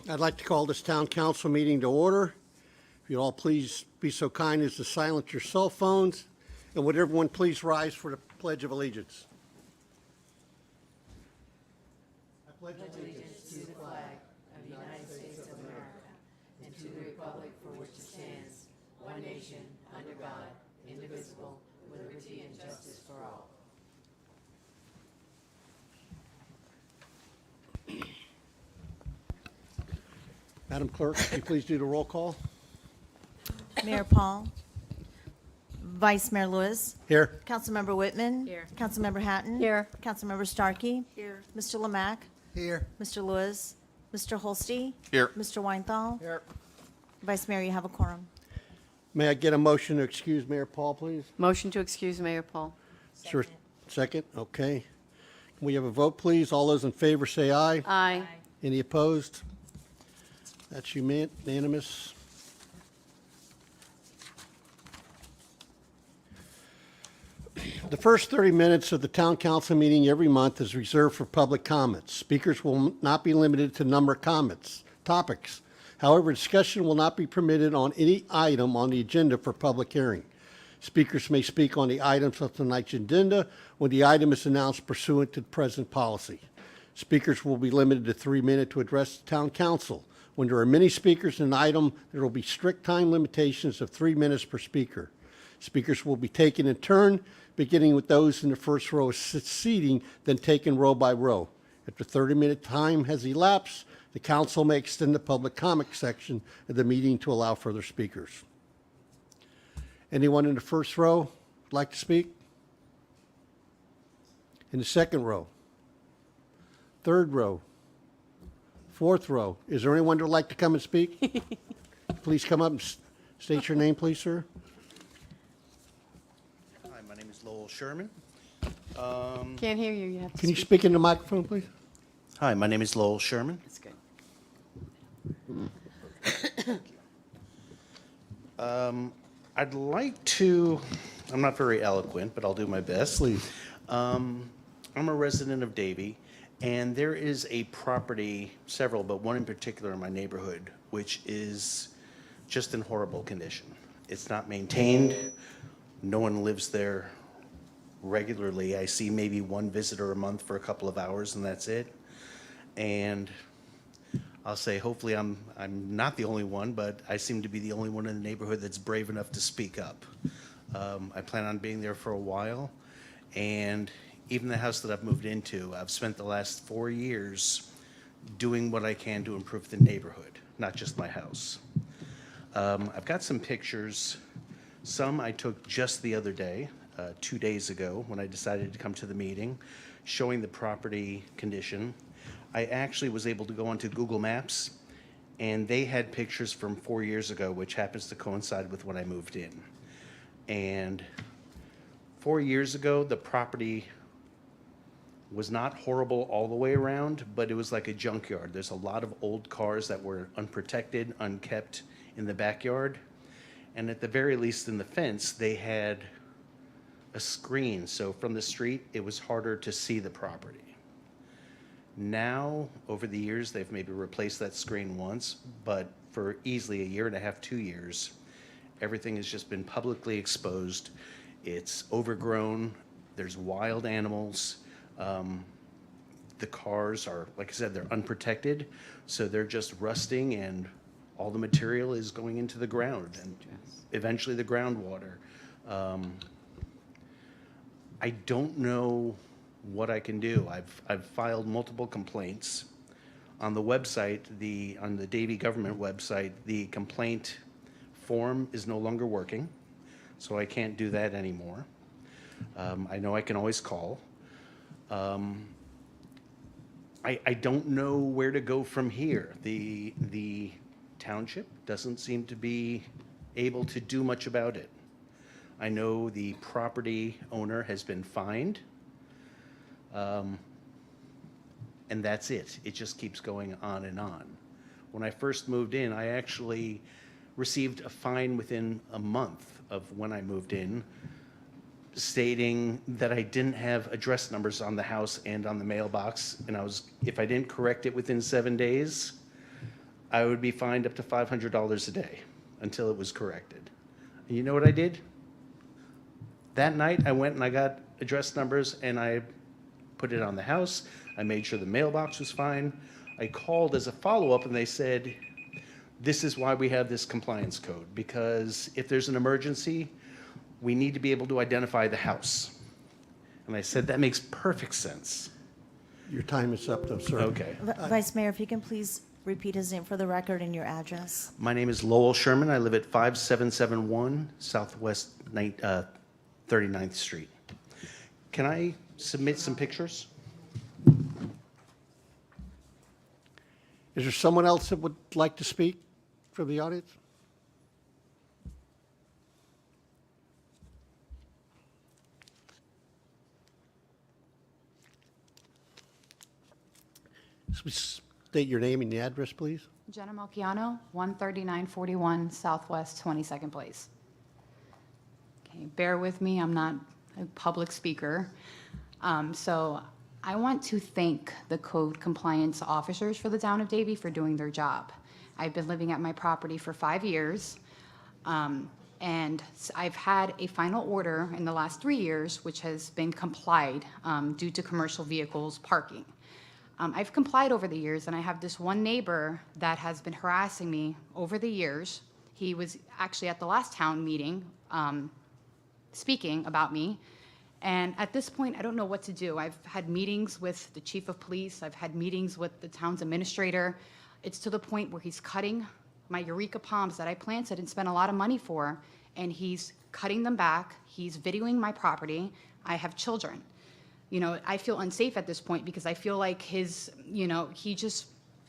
I'd like to call this town council meeting to order. If you'd all please be so kind as to silence your cell phones, and would everyone please rise for the Pledge of Allegiance. I pledge allegiance to the flag of the United States of America and to the republic for which it stands, one nation, under God, indivisible, with liberty and justice for all. Madam Clerk, could you please do the roll call? Mayor Paul. Vice Mayor Lewis. Here. Councilmember Whitman. Here. Councilmember Hatton. Here. Councilmember Starkey. Here. Mr. Lemack. Here. Mr. Lewis. Mr. Holste. Here. Mr. Weinthal. Here. Vice Mayor, you have a quorum. May I get a motion to excuse Mayor Paul, please? Motion to excuse Mayor Paul. Sure. Second, okay. Can we have a vote, please? All those in favor say aye. Aye. Any opposed? That's unanimous. The first 30 minutes of the town council meeting every month is reserved for public comments. Speakers will not be limited to number of topics. However, discussion will not be permitted on any item on the agenda for public hearing. Speakers may speak on the items of tonight's agenda when the item is announced pursuant to present policy. Speakers will be limited to 3 minutes to address the town council. When there are many speakers in an item, there will be strict time limitations of 3 minutes per speaker. Speakers will be taken in turn, beginning with those in the first row of seating, then taken row by row. If the 30-minute time has elapsed, the council may extend the public comment section of the meeting to allow further speakers. Anyone in the first row would like to speak? In the second row? Third row? Fourth row? Is there anyone that would like to come and speak? Please come up and state your name, please, sir. Hi, my name is Lowell Sherman. Can't hear you. You have to Can you speak. speak in the microphone, please? Hi, my name is Lowell Sherman. That's good. I'd like to, I'm not very eloquent, but I'll do my best. Please. I'm a resident of Davie, and there is a property, several, but one in particular in my neighborhood, which is just in horrible condition. It's not maintained. No one lives there regularly. I see maybe one visitor a month for a couple of hours, and that's it. And I'll say, hopefully I'm not the only one, but I seem to be the only one in the neighborhood that's brave enough to speak up. I plan on being there for a while, and even the house that I've moved into, I've spent the last 4 years doing what I can to improve the neighborhood, not just my house. I've got some pictures. Some I took just the other day, 2 days ago, when I decided to come to the meeting, showing the property condition. I actually was able to go onto Google Maps, and they had pictures from 4 years ago, which happens to coincide with when I moved in. And 4 years ago, the property was not horrible all the way around, but it was like a junkyard. There's a lot of old cars that were unprotected, unkept in the backyard. And at the very least in the fence, they had a screen. So from the street, it was harder to see the property. Now, over the years, they've maybe replaced that screen once, but for easily a year and a half, 2 years, everything has just been publicly exposed. It's overgrown. There's wild animals. The cars are, like I said, they're unprotected, so they're just rusting, and all the material is going into the ground and eventually the groundwater. I don't know what I can do. I've filed multiple complaints. On the website, on the Davie government website, the complaint form is no longer working, so I can't do that anymore. I know I can always call. I don't know where to go from here. The township doesn't seem to be able to do much about it. I know the property owner has been fined. And that's it. It just keeps going on and on. When I first moved in, I actually received a fine within a month of when I moved in, stating that I didn't have address numbers on the house and on the mailbox, and if I didn't correct it within 7 days, I would be fined up to $500 a day until it was corrected. And you know what I did? That night, I went and I got address numbers and I put it on the house. I made sure the mailbox was fine. I called as a follow-up and they said, this is why we have this compliance code, because if there's an emergency, we need to be able to identify the house. And I said, that makes perfect sense. Your time is up, though, sir. Okay. Vice Mayor, if you can please repeat his name for the record and your address. My name is Lowell Sherman. I live at 5771 Southwest 39th Street. Can I submit some pictures? Is there someone else that would like to speak from the audience? State your name and the address, please. Jenna Malchiano, 13941 Southwest 22nd Place. Okay, bear with me, I'm not a public speaker. So I want to thank the code compliance officers for the town of Davie for doing their job. I've been living at my property for 5 years, and I've had a final order in the last 3 years, which has been complied due to commercial vehicles parking. I've complied over the years, and I have this one neighbor that has been harassing me over the years. He was actually at the last town meeting speaking about me, and at this point, I don't know what to do. I've had meetings with the chief of police. I've had meetings with the town's administrator. It's to the point where he's cutting my Eureka palms that I planted and spent a lot of money for, and he's cutting them back. He's videoing my property. I have children. You know, I feel unsafe at this point because I feel like he's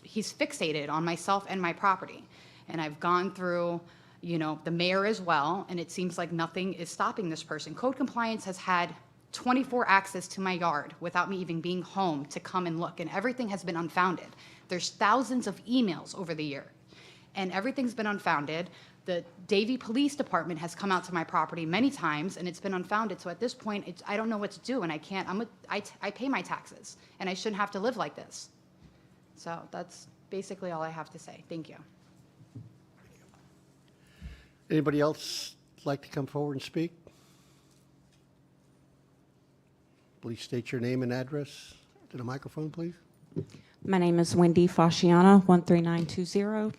fixated on myself and my property. And I've gone through, the mayor as well, and it seems like nothing is stopping this person. Code compliance has had 24 access to my yard without me even being home to come and look, and everything has been unfounded. There's thousands of emails over the year, and everything's been unfounded. The Davie Police Department has come out to my property many times, and it's been unfounded. So at this point, I don't know what to do, and I can't. I pay my taxes, and I shouldn't have to live like this. So that's basically all I have to say. Thank you. Anybody else like to come forward and speak? Please state your name and address to the microphone, please. My name is Wendy Fasciana, 13920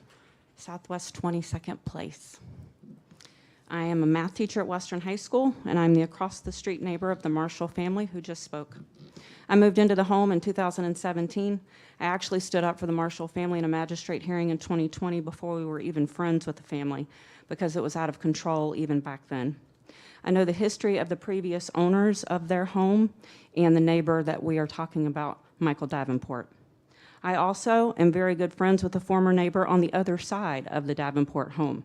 Southwest 22nd Place. I am a math teacher at Western High School, and I'm the across-the-street neighbor of the Marshall family who just spoke. I moved into the home in 2017. I actually stood up for the Marshall family in a magistrate hearing in 2020 before we were even friends with the family, because it was out of control even back then. I know the history of the previous owners of their home and the neighbor that we are talking about, Michael Davenport. I also am very good friends with the former neighbor on the other side of the Davenport home.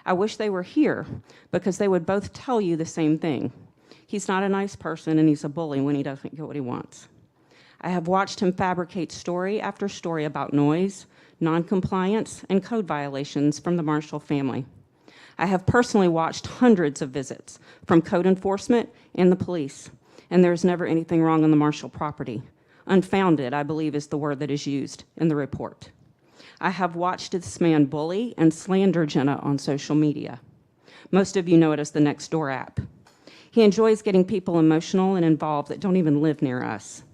I wish they were here because they would both tell you the same thing. He's not a nice person and he's a bully when he doesn't get what he wants. I have watched him fabricate story after story about noise, noncompliance, and code violations from the Marshall family. I have personally watched hundreds of visits from code enforcement and the police, and there's never anything wrong on the Marshall property. Unfounded, I believe, is the word that is used in the report. I have watched this man bully and slander Jenna on social media. Most of you know it as the Nextdoor app. He enjoys getting people emotional and involved that don't even live near us.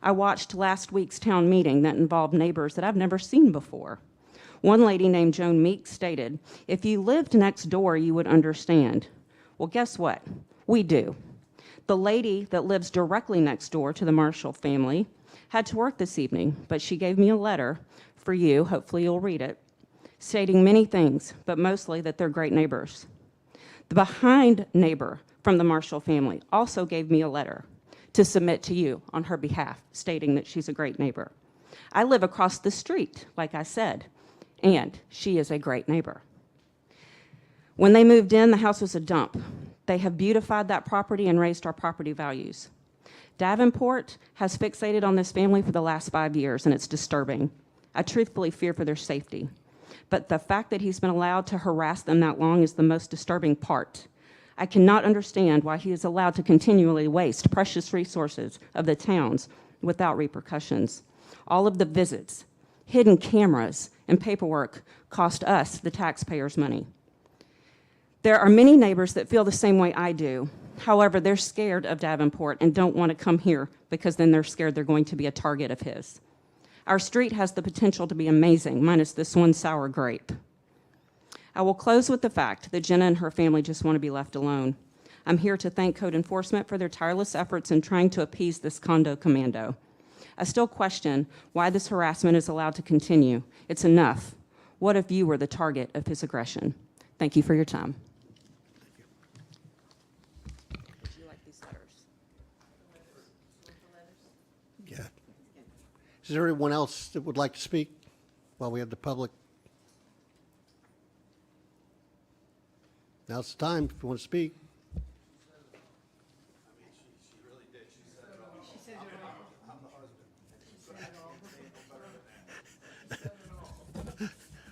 I watched last week's town meeting that involved neighbors that I've never seen before. One lady named Joan Meek stated, "If you lived next door, you would understand." Well, guess what? We do. The lady that lives directly next door to the Marshall family had to work this evening, but she gave me a letter for you, hopefully you'll read it, stating many things, but mostly that they're great neighbors. The behind neighbor from the Marshall family also gave me a letter to submit to you on her behalf, stating that she's a great neighbor. I live across the street, like I said, and she is a great neighbor. When they moved in, the house was a dump. They have beautified that property and raised our property values. Davenport has fixated on this family for the last 5 years, and it's disturbing. I truthfully fear for their safety. But the fact that he's been allowed to harass them that long is the most disturbing part. I cannot understand why he is allowed to continually waste precious resources of the towns without repercussions. All of the visits, Hidden cameras and paperwork cost us, the taxpayers, money. There are many neighbors that feel the same way I do. However, they're scared of Davenport and don't want to come here because then they're scared they're going to be a target of his. Our street has the potential to be amazing, minus this one sour grape. I will close with the fact that Jenna and her family just want to be left alone. I'm here to thank code enforcement for their tireless efforts in trying to appease this condo commando. I still question why this harassment is allowed to continue. It's enough. What if you were the target of his aggression? Thank you for your time. Would you like these letters? Yeah. Is there anyone else that would like to speak while we have the public? Now's the time if you want to speak.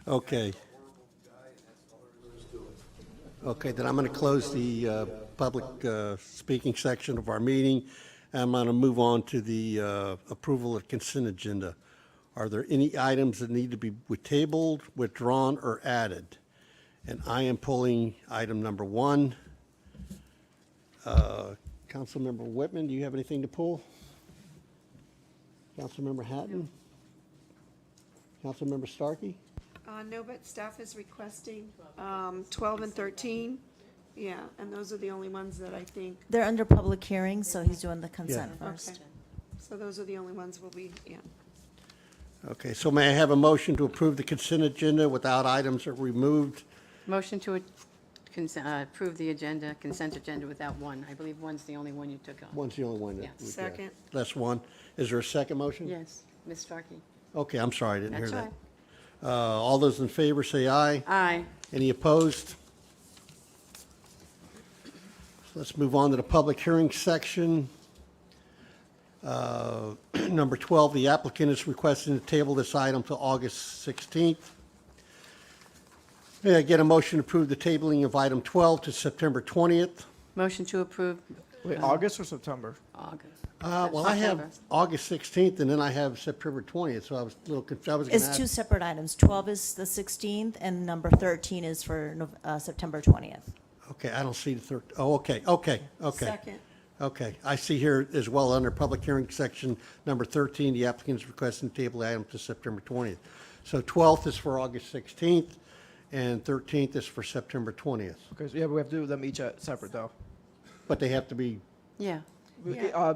Okay. Okay, then I'm going to close the public speaking section of our meeting. I'm going to move on to the approval of consent agenda. Are there any items that need to be tabled, withdrawn, or added? And I am pulling item number 1. Councilmember Whitman, do you have anything to pull? Councilmember Hatton? Councilmember Starkey? No, but staff is requesting 12 and 13. Yeah, and those are the only ones that I think, They're under public hearing, so he's doing the consent okay. first. So those are the only ones we'll be, yeah. Okay, so may I have a motion to approve the consent agenda without items that were removed? Motion to approve the agenda, consent agenda without one. I believe one's the only one you took on. One's the only one that Yeah. we got. Second. That's one. Is there a second motion? Yes, Ms. Starkey. Okay, I'm sorry, I didn't hear That's that. right. All those in favor say aye. Aye. Any opposed? Let's move on to the public hearing section. Number 12, the applicant is requesting to table this item to August 16th. May I get a motion to approve the tabling of item 12 to September 20th? Motion to approve Wait, August or September? August. Well, I have September. August 16th, and then I have September 20th, so I was a little confused. I was gonna It's ask- two separate items. 12 is the 16th, and number 13 is for September 20th. Okay, I don't see the third, oh, okay. Second. Okay, I see here as well, under public hearing section number 13, the applicant is requesting to table the item to September 20th. So 12th is for August 16th, and 13th is for September 20th. Okay, so yeah, but we have to do them each separate though. But they have to be, Yeah.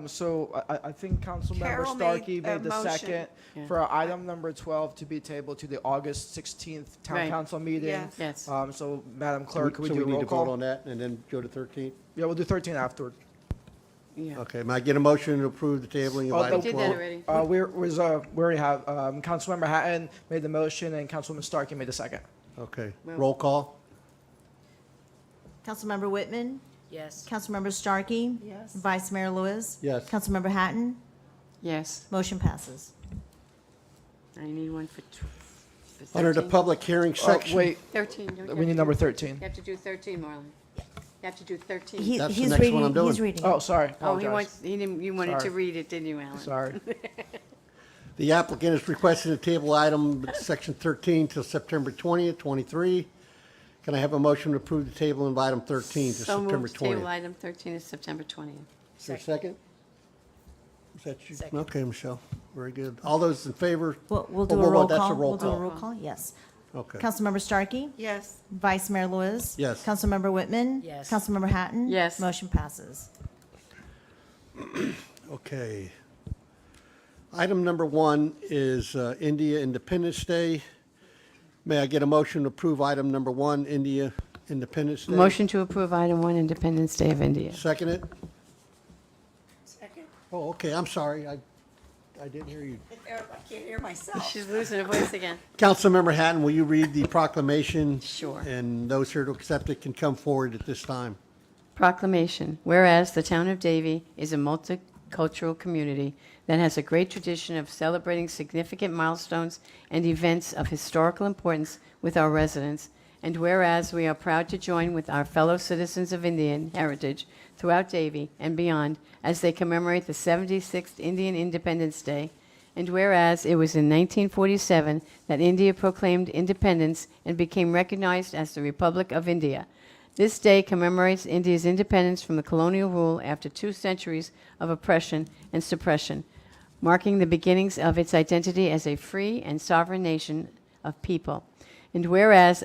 So I think Councilmember Carol Starkey made a made the motion. second Yeah. for item number 12 to be tabled to the August 16th town Right. council meeting. Yes. Yes. So Madam Clerk, could we so do we a need roll to vote on call? that and then go to 13th? Yeah, we'll do 13 afterward. Yeah. Okay, may I get a motion to approve the tabling of Oh, item We did 12? that already. We already have, Councilmember Hatton made the motion and Councilwoman Starkey made the second. Okay, Well- roll call? Councilmember Whitman? Yes. Councilmember Starkey? Yes. Vice Mayor Lewis? Yes. Councilmember Hatton? Yes. Motion passes. I need one for for Under the 13. public hearing section? Wait, 13. don't you have we need to number do- 13. You have to do 13, Marlon. You have to do 13. That's the He's next one I'm reading, he's doing. reading. Oh, sorry. Oh, he Apologize. wants, he didn't, you wanted to Sorry. read it, didn't you, Alan? Sorry. The applicant is requesting to table item section 13 till September 20th, 23. Can I have a motion to approve the table of item 13 to So September moved, table 20th? item 13 is September 20th. Is there a second? Is that you? Okay, Michelle, very good. All those in favor? We'll do Whoa, a whoa, roll that's a call. roll We'll do a call. roll call, yes. Okay. Councilmember Starkey? Yes. Vice Mayor Lewis? Yes. Councilmember Whitman? Yes. Councilmember Hatton? Yes. Motion passes. Okay. Item number 1 is India Independence Day. May I get a motion to approve item number 1, India Independence Day? Motion to approve item 1, Independence Day of India. Second it? Second. Oh, okay, I'm sorry, I didn't hear you. I can't hear myself. She's losing her voice again. Councilmember Hatton, will you read the proclamation? Sure. And those here to accept it can come forward at this time. Proclamation. Whereas the town of Davie is a multicultural community that has a great tradition of celebrating significant milestones and events of historical importance with our residents, and whereas we are proud to join with our fellow citizens of Indian heritage throughout Davie and beyond as they commemorate the 76th Indian Independence Day, And whereas it was in 1947 that India proclaimed independence and became recognized as the Republic of India. This day commemorates India's independence from the colonial rule after 2 centuries of oppression and suppression, marking the beginnings of its identity as a free and sovereign nation of people. And whereas,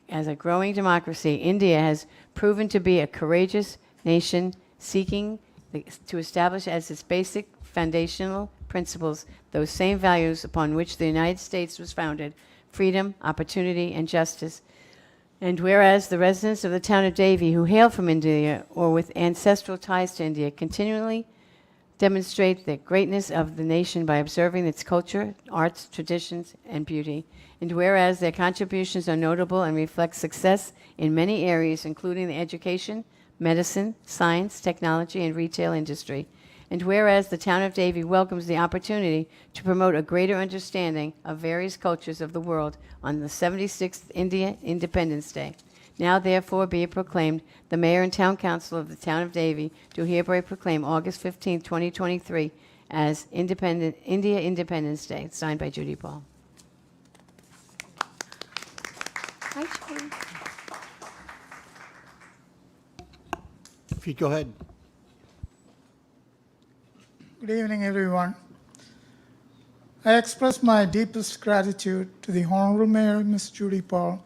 as a growing democracy, India has proven to be a courageous nation seeking to establish as its basic foundational principles those same values upon which the United States was founded: freedom, opportunity, and justice. And whereas the residents of the town of Davie who hail from India or with ancestral ties to India continually demonstrate the greatness of the nation by observing its culture, arts, traditions, and beauty. And whereas their contributions are notable and reflect success in many areas, including the education, medicine, science, technology, and retail industry. And whereas the town of Davie welcomes the opportunity to promote a greater understanding of various cultures of the world on the 76th India Independence Day. Now, therefore, be it proclaimed, the Mayor and Town Council of the Town of Davie do hereby proclaim August 15, 2023 as India Independence Day. Signed by Judy Paul. Hi, Judy. If you'd go ahead. Good evening, everyone. I express my deepest gratitude to the Honorable Mayor, Ms. Judy Paul,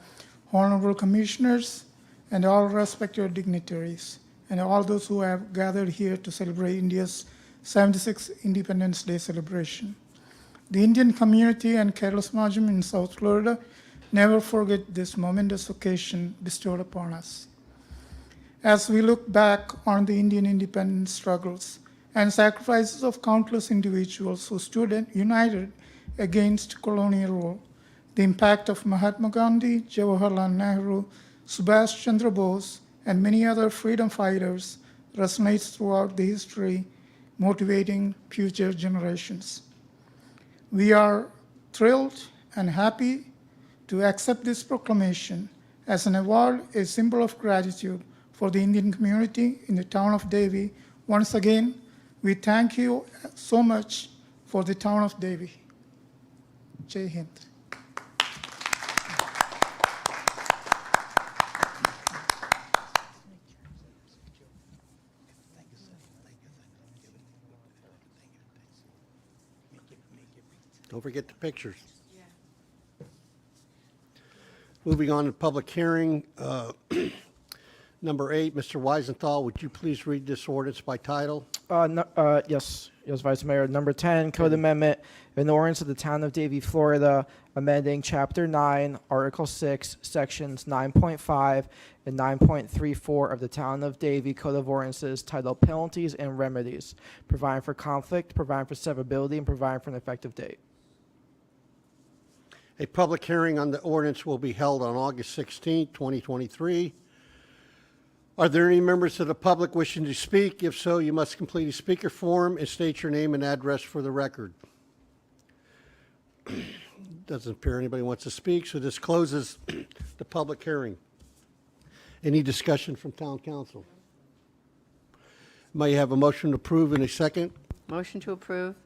Honorable Commissioners, and all respected dignitaries, and all those who have gathered here to celebrate India's 76th Independence Day celebration. The Indian community and Kerala Samajam in South Florida never forget this momentous occasion bestowed upon us. As we look back on the Indian independence struggles and sacrifices of countless individuals who stood united against colonial rule, the impact of Mahatma Gandhi, Jawaharlal Nehru, Subhash Chandra Bose, and many other freedom fighters resonates throughout the history, motivating future generations. We are thrilled and happy to accept this proclamation as an award, a symbol of gratitude for the Indian community in the town of Davie. Once again, we thank you so much for the town of Davie. Jai Hind. Don't forget the pictures. Moving on to public hearing. Number 8, Mr. Weisenthal, would you please read this ordinance by title? Yes, Vice Mayor. Number 10, Code Amendment, an ordinance of the Town of Davie, Florida, amending Chapter 9, Article 6, Sections 9.5 and 9.34 of the Town of Davie Code of Ordinances, titled Penalties and Remedies, providing for conflict, providing for severability, and providing for an effective date. A public hearing on the ordinance will be held on August 16, 2023. Are there any members of the public wishing to speak? If so, you must complete a speaker form and state your name and address for the record. Doesn't appear anybody wants to speak, so this closes the public hearing. Any discussion from town council? May I have a motion to approve in a second? Motion to approve.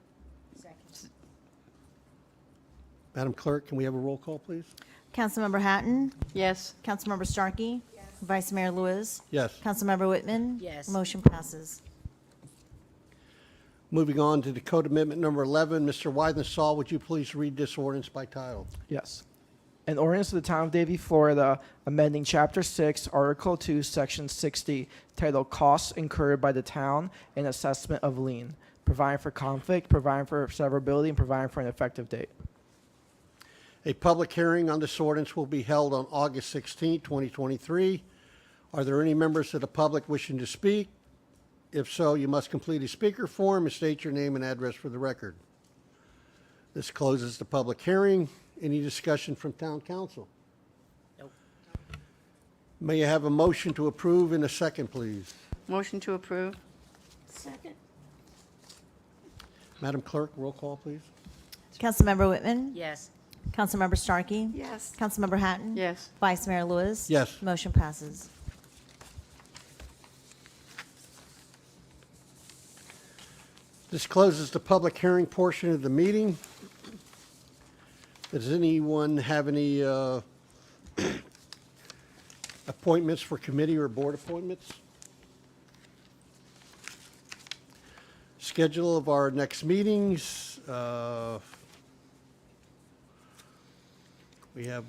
Madam Clerk, can we have a roll call, please? Councilmember Hatton? Yes. Councilmember Starkey? Yes. Vice Mayor Lewis? Yes. Councilmember Whitman? Yes. Motion passes. Moving on to the code amendment number 11, Mr. Weisenthal, would you please read this ordinance by title? Yes. An ordinance of the Town of Davie, Florida, amending Chapter 6, Article 2, Section 60, titled Costs Incurred by the Town and Assessment of Lien, providing for conflict, providing for severability, and providing for an effective date. A public hearing on this ordinance will be held on August 16, 2023. Are there any members of the public wishing to speak? If so, you must complete a speaker form and state your name and address for the record. This closes the public hearing. Any discussion from town council? Nope. May I have a motion to approve in a second, please? Motion to approve. Second. Madam Clerk, roll call, please. Councilmember Whitman? Yes. Councilmember Starkey? Yes. Councilmember Hatton? Yes. Vice Mayor Lewis? Yes. Motion passes. This closes the public hearing portion of the meeting. Does anyone have any appointments for committee or board appointments? Schedule of our next meetings. We have,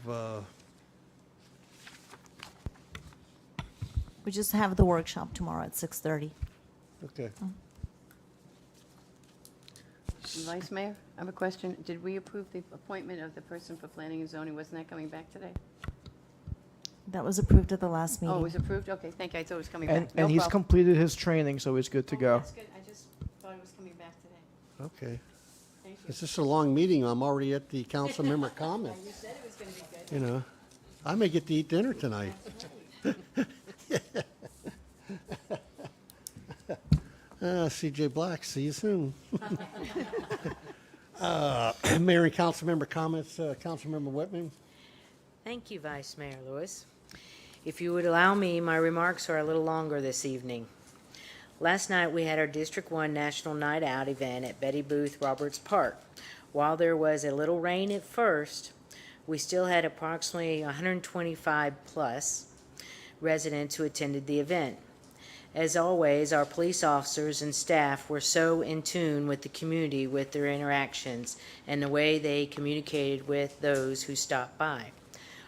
We just have the workshop tomorrow at 6:30. okay. Vice Mayor, I have a question. Did we approve the appointment of the person for planning and zoning? Wasn't that coming back today? That was approved at the last meeting. Oh, it was approved? Okay, thank you. I thought it was coming back. And, No and he's problem. completed his training, so he's good to Oh, go. That's good. I just thought it was coming back today. Okay. Thank you. It's just a long meeting. I'm already at the council member comments. You said it was going to be good. You know, I may get to eat dinner tonight. CJ Black, see you soon. Mayor and council member comments, council member Whitman. Thank you, Vice Mayor Lewis. If you would allow me, my remarks are a little longer this evening. Last night, we had our District 1 National Night Out event at Betty Booth Roberts Park. While there was a little rain at first, we still had approximately 125-plus residents who attended the event. As always, our police officers and staff were so in tune with the community with their interactions and the way they communicated with those who stopped by.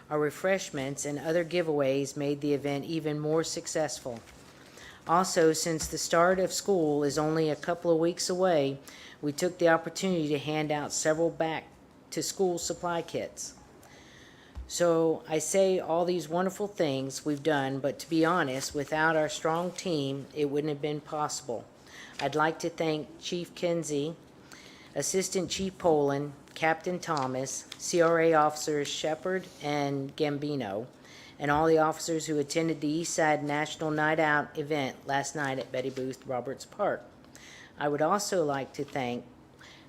Our refreshments and other giveaways made the event even more successful. Also, since the start of school is only a couple of weeks away, we took the opportunity to hand out several back-to-school supply kits. So I say all these wonderful things we've done, but to be honest, without our strong team, it wouldn't have been possible. I'd like to thank Chief Kinsey, Assistant Chief Poland, Captain Thomas, CRA officers Shepard and Gambino, and all the officers who attended the Eastside National Night Out event last night at Betty Booth Roberts Park. I would also like to thank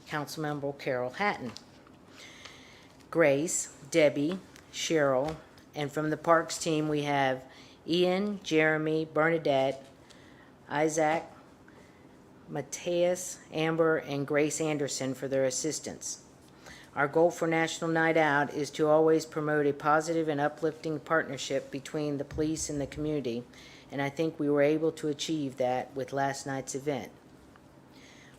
Councilmember Carol Hatton, Grace, Debbie, Cheryl, and from the Parks team we have Ian, Jeremy, Bernadette, Isaac, Mateus, Amber, and Grace Anderson for their assistance. Our goal for National Night Out is to always promote a positive and uplifting partnership between the police and the community, and I think we were able to achieve that with last night's event.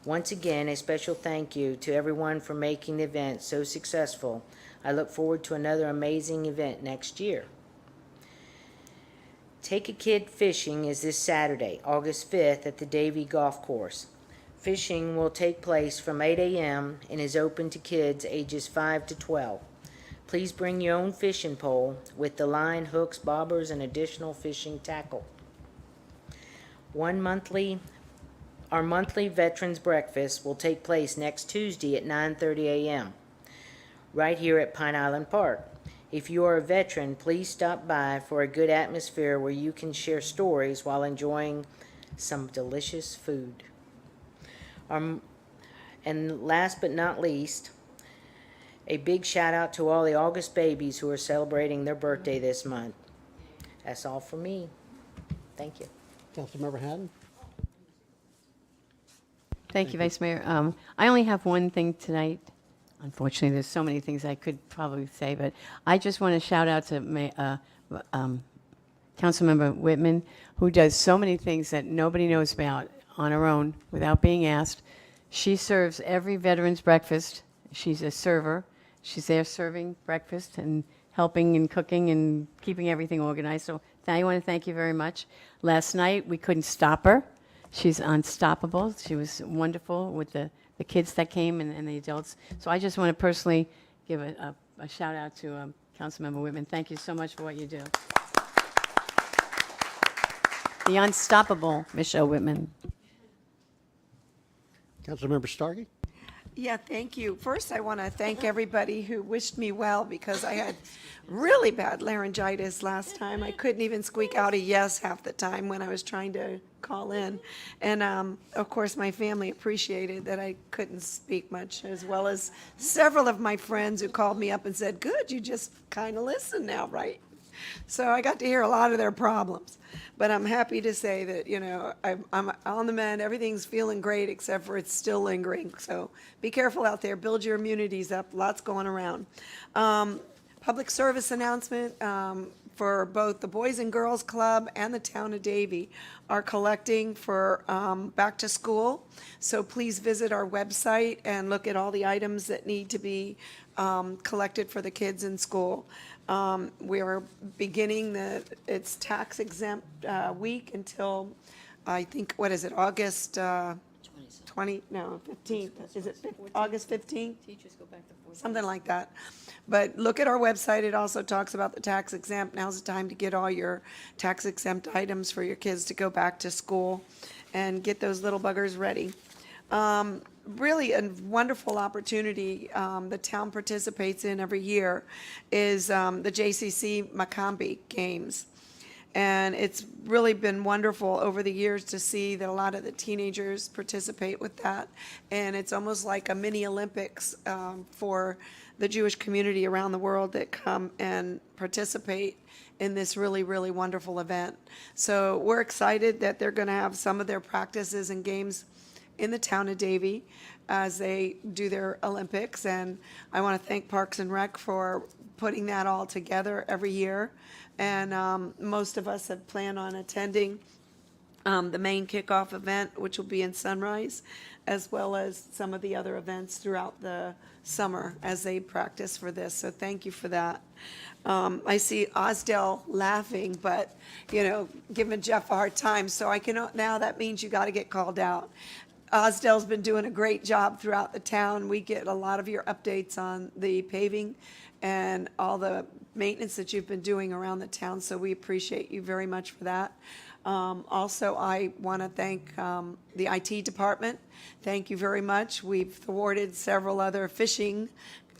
Once again, a special thank you to everyone for making the event so successful. I look forward to another amazing event next year. Take a Kid Fishing is this Saturday, August 5th at the Davie Golf Course. Fishing will take place from 8 a.m. and is open to kids ages 5 to 12. Please bring your own fishing pole with the line, hooks, bobbers, and additional fishing tackle. Our monthly Veterans Breakfast will take place next Tuesday at 9:30 a.m. right here at Pine Island Park. If you are a veteran, please stop by for a good atmosphere where you can share stories while enjoying some delicious food. And last but not least, a big shout out to all the August babies who are celebrating their birthday this month. That's all for me. Thank you. Councilmember Hatton? Thank you, Vice Mayor. I only have one thing tonight. Unfortunately, there's so many things I could probably say, but I just want to shout out to Councilmember Whitman, who does so many things that nobody knows about on her own without being asked. She serves every veteran's breakfast. She's a server. She's there serving breakfast and helping and cooking and keeping everything organized. So I want to thank you very much. Last night, we couldn't stop her. She's unstoppable. She was wonderful with the kids that came and the adults. So I just want to personally give a shout out to Councilmember Whitman. Thank you so much for what you do. The unstoppable Michelle Whitman. Councilmember Starkey? Yeah, thank you. First, I want to thank everybody who wished me well because I had really bad laryngitis last time. I couldn't even squeak out a yes half the time when I was trying to call in. And of course, my family appreciated that I couldn't speak much, as well as several of my friends who called me up and said, good, you just kind of listen now, right? So I got to hear a lot of their problems. But I'm happy to say that, I'm on the mend. Everything's feeling great except for it's still lingering. So be careful out there. Build your immunities up. Lots going around. Public service announcement, for both the Boys and Girls Club and the Town of Davie are collecting for back to school. So please visit our website and look at all the items that need to be collected for the kids in school. We are beginning it's tax exempt week until, I think, what is it, August 15th. Is it August 15th? Teachers go back to 4. Something like that. But look at our website. It also talks about the tax exempt. Now's the time to get all your tax exempt items for your kids to go back to school and get those little buggers ready. Really a wonderful opportunity the town participates in every year is the JCC Maccabi Games. And it's really been wonderful over the years to see that a lot of the teenagers participate with that. And it's almost like a mini Olympics for the Jewish community around the world that come and participate in this really, really wonderful event. So we're excited that they're going to have some of their practices and games in the town of Davie as they do their Olympics. And I want to thank Parks and Rec for putting that all together every year. And most of us have planned on attending the main kickoff event, which will be in Sunrise, as well as some of the other events throughout the summer as they practice for this. So thank you for that. I see Osdell laughing, but, giving Jeff a hard time. So now that means you got to get called out. Osdell's been doing a great job throughout the town. We get a lot of your updates on the paving and all the maintenance that you've been doing around the town, so we appreciate you very much for that. Also, I want to thank the IT department. Thank you very much. We've thwarted several other phishing,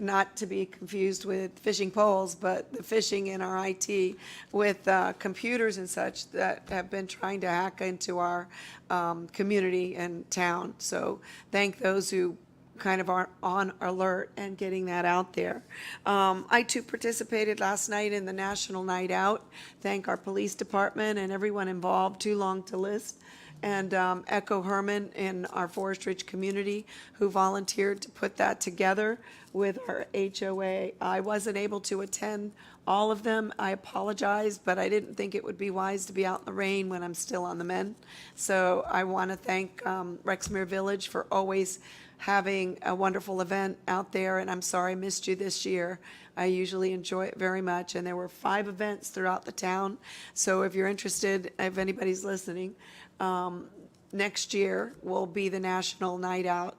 not to be confused with fishing poles, but the phishing in our IT with computers and such that have been trying to hack into our community and town. So thank those who kind of are on alert and getting that out there. I too participated last night in the National Night Out. Thank our police department and everyone involved, too long to list. And Echo Herman in our Forest Ridge community who volunteered to put that together with our HOA. I wasn't able to attend all of them. I apologize, but I didn't think it would be wise to be out in the rain when I'm still on the mend. So I want to thank Rexmere Village for always having a wonderful event out there, and I'm sorry I missed you this year. I usually enjoy it very much, and there were 5 events throughout the town. So if you're interested, if anybody's listening, next year will be the National Night Out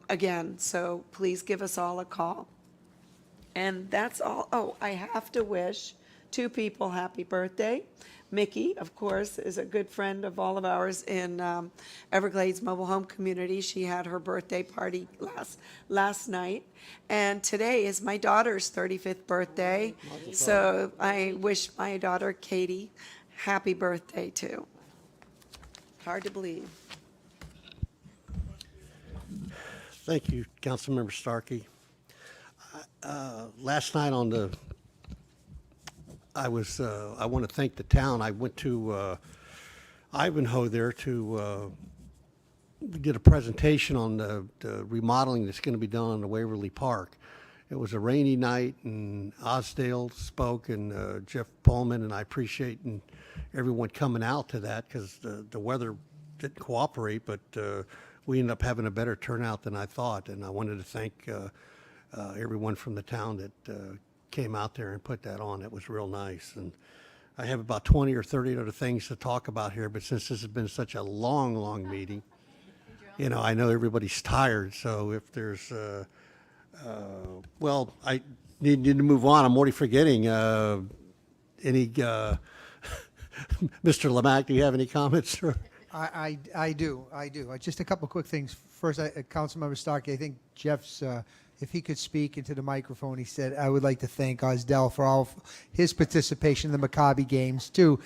again. So please give us all a call. And that's all. Oh, I have to wish 2 people happy birthday. Mickey, of course, is a good friend of all of ours in Everglades Mobile Home Community. She had her birthday party last night. And today is my daughter's 35th birthday. So I wish my daughter, Katie, happy birthday, too. Hard to believe. Thank you, Councilmember Starkey. Last night on the I want to thank the town. I went to Ivanhoe there to did a presentation on the remodeling that's going to be done on the Waverly Park. It was a rainy night, and Osdale spoke, and Jeff Pullman, and I appreciate everyone coming out to that because the weather didn't cooperate, but we ended up having a better turnout than I thought, and I wanted to thank everyone from the town that came out there and put that on. It was real nice. And I have about 20 or 30 other things to talk about here, but since this has been such a long meeting, I know everybody's tired, so if there's, well, I need to move on. I'm already forgetting any, Mr. Lamack, do you have any comments? I do. Just a couple quick things. First, Councilmember Starkey, I think Jeff's, if he could speak into the microphone, he said, I would like to thank Osdell for all of his participation in the Maccabi games, too.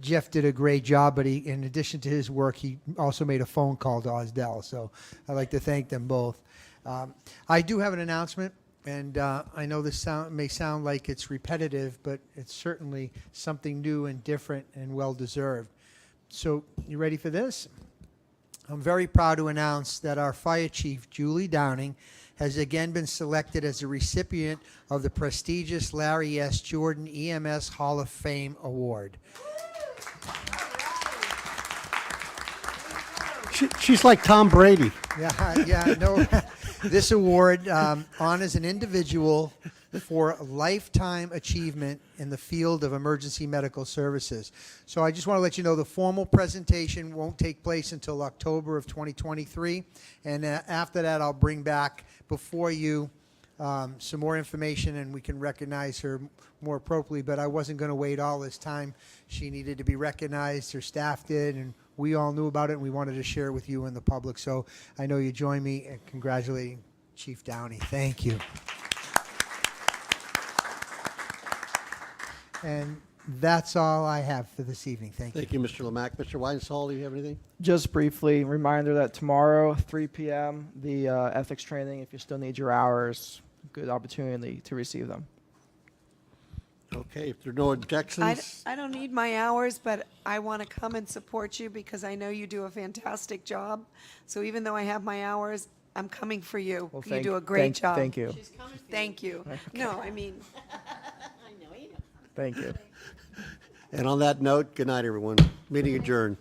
Jeff did a great job, but in addition to his work, he also made a phone call to Osdell. So I'd like to thank them both. I do have an announcement. And I know this may sound like it's repetitive, but it's certainly something new and different and well-deserved. So you ready for this? I'm very proud to announce that our Fire Chief, Julie Downing, has again been selected as a recipient of the prestigious Larry S. Jordan EMS Hall of Fame Award. She's like Tom Brady. Yeah, no. This award honors an individual for lifetime achievement in the field of emergency medical services. So I just want to let you know the formal presentation won't take place until October of 2023. And after that, I'll bring back before you some more information and we can recognize her more appropriately. But I wasn't going to wait all this time. She needed to be recognized. Her staff did. And we all knew about it, and we wanted to share it with you and the public. So I know you join me in congratulating Chief Downey. Thank you. And that's all I have for this evening. Thank you. Thank you, Mr. Lemack. Mr. Weinstall, do you have anything? Just briefly, reminder that tomorrow, 3 p.m., the ethics training, if you still need your hours, good opportunity to receive them. Okay, if there are no objections. I don't need my hours, but I want to come and support you because I know you do a fantastic job. So even though I have my hours, I'm coming for you. Well, You do a great job. Thank you. Thank you. No, I mean, Thank you. And on that note, good night, everyone. Meeting adjourned.